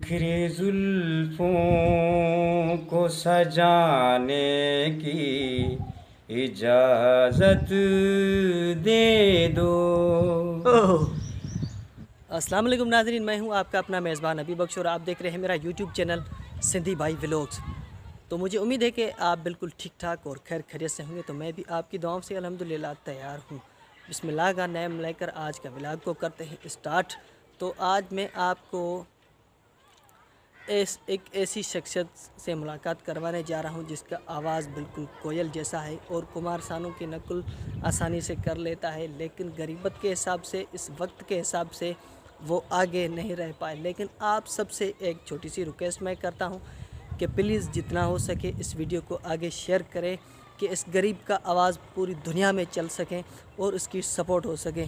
बिखरे जुल्फों को सजाने की इजाज़त दे दो। अस्सलाम वालेकुम नाज़रीन, मैं हूं आपका अपना मेज़बान अभी बख्श और आप देख रहे हैं मेरा यूट्यूब चैनल सिंधी भाई व्लॉग्स। तो मुझे उम्मीद है कि आप बिल्कुल ठीक ठाक और खैर खैरियत से होंगे। तो मैं भी आपकी दुआओं से अल्हम्दुलिल्लाह तैयार हूं। बिस्मिल्लाह का नाम लेकर आज का व्लॉग को करते हैं स्टार्ट। तो आज मैं आपको एक ऐसी शख्सियत से मुलाकात करवाने जा रहा हूं जिसका आवाज़ बिल्कुल कोयल जैसा है और कुमार सानू की नकल आसानी से कर लेता है, लेकिन गरीबत के हिसाब से, इस वक्त के हिसाब से वो आगे नहीं रह पाए। लेकिन आप सबसे एक छोटी सी रिक्वेस्ट मैं करता हूं कि प्लीज़ जितना हो सके इस वीडियो को आगे शेयर करें कि इस गरीब का आवाज़ पूरी दुनिया में चल सकें और इसकी सपोर्ट हो सके।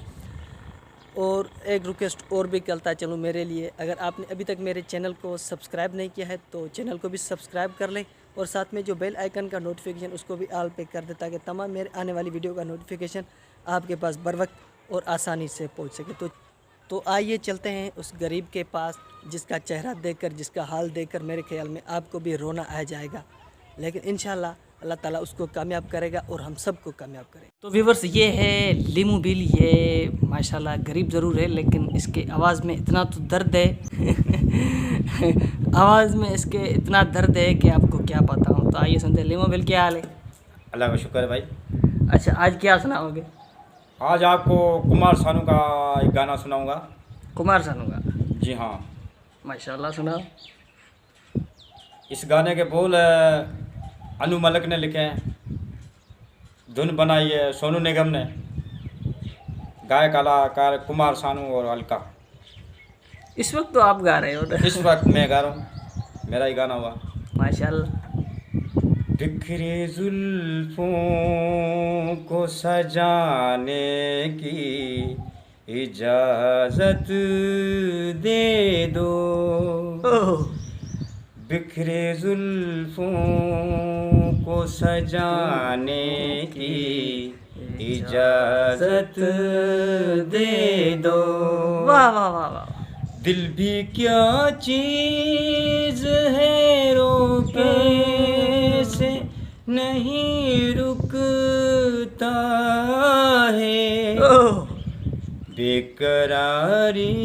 और एक रिक्वेस्ट और भी करता चलूँ मेरे लिए, अगर आपने अभी तक मेरे चैनल को सब्सक्राइब नहीं किया है तो चैनल को भी सब्सक्राइब कर लें और साथ में जो बेल आइकन का नोटिफिकेशन उसको भी ऑल पे कर दे ताकि तमाम मेरे आने वाली वीडियो का नोटिफिकेशन आपके पास बर वक्त और आसानी से पहुंच सके। तो आइए चलते हैं उस गरीब के पास जिसका चेहरा देखकर, जिसका हाल देखकर मेरे ख्याल में आपको भी रोना आ जाएगा, लेकिन इंशाल्लाह अल्लाह ताला उसको कामयाब करेगा और हम सबको कामयाब करेगा। तो व्यूवर्स, ये है लिमू बिल। ये माशाल्लाह गरीब ज़रूर है लेकिन इसके आवाज़ में इतना तो दर्द है आवाज़ में इसके इतना दर्द है कि आपको क्या पता हो। तो आइए सुनते हैं। लिमू बिल, क्या हाल है? अल्लाह का शुक्र है भाई। अच्छा, आज क्या सुनाओगे? आज आपको कुमार सानू का एक गाना सुनाऊंगा। कुमार सानू का? जी हाँ। माशाल्लाह, सुनाओ। इस गाने के बोल अनु मलिक ने लिखे हैं, धुन बनाई है सोनू निगम ने, गायक कलाकार कुमार सानू और अलका। इस वक्त तो आप गा रहे हो ना? इस वक्त मैं गा रहा हूँ, मेरा ही गाना हुआ। माशाल्लाह। बिखरे जुल्फों को सजाने की इजाज़त दे दो। बिखरे जुल्फों को सजाने की इजाज़त दे दो। वाह वाह वाह वाह। दिल भी क्या चीज़ है, रोके से नहीं रुकता है। बेकरारी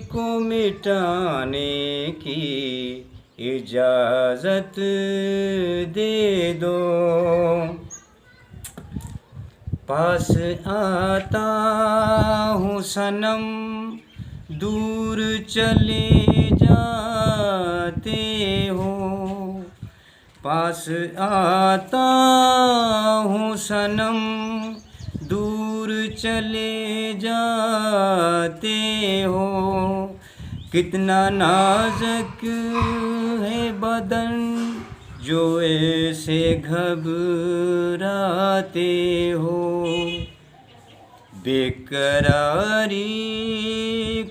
को मिटाने की इजाज़त दे दो। पास आता हूँ सनम, दूर चले जाते हो। पास आता हूँ सनम, दूर चले जाते हो। कितना नाजुक है बदन जो ऐसे घबराते हो। बेकरारी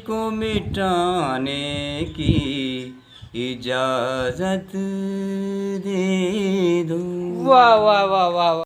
को मिटाने की इजाज़त दे दो। वाह वाह वाह वाह।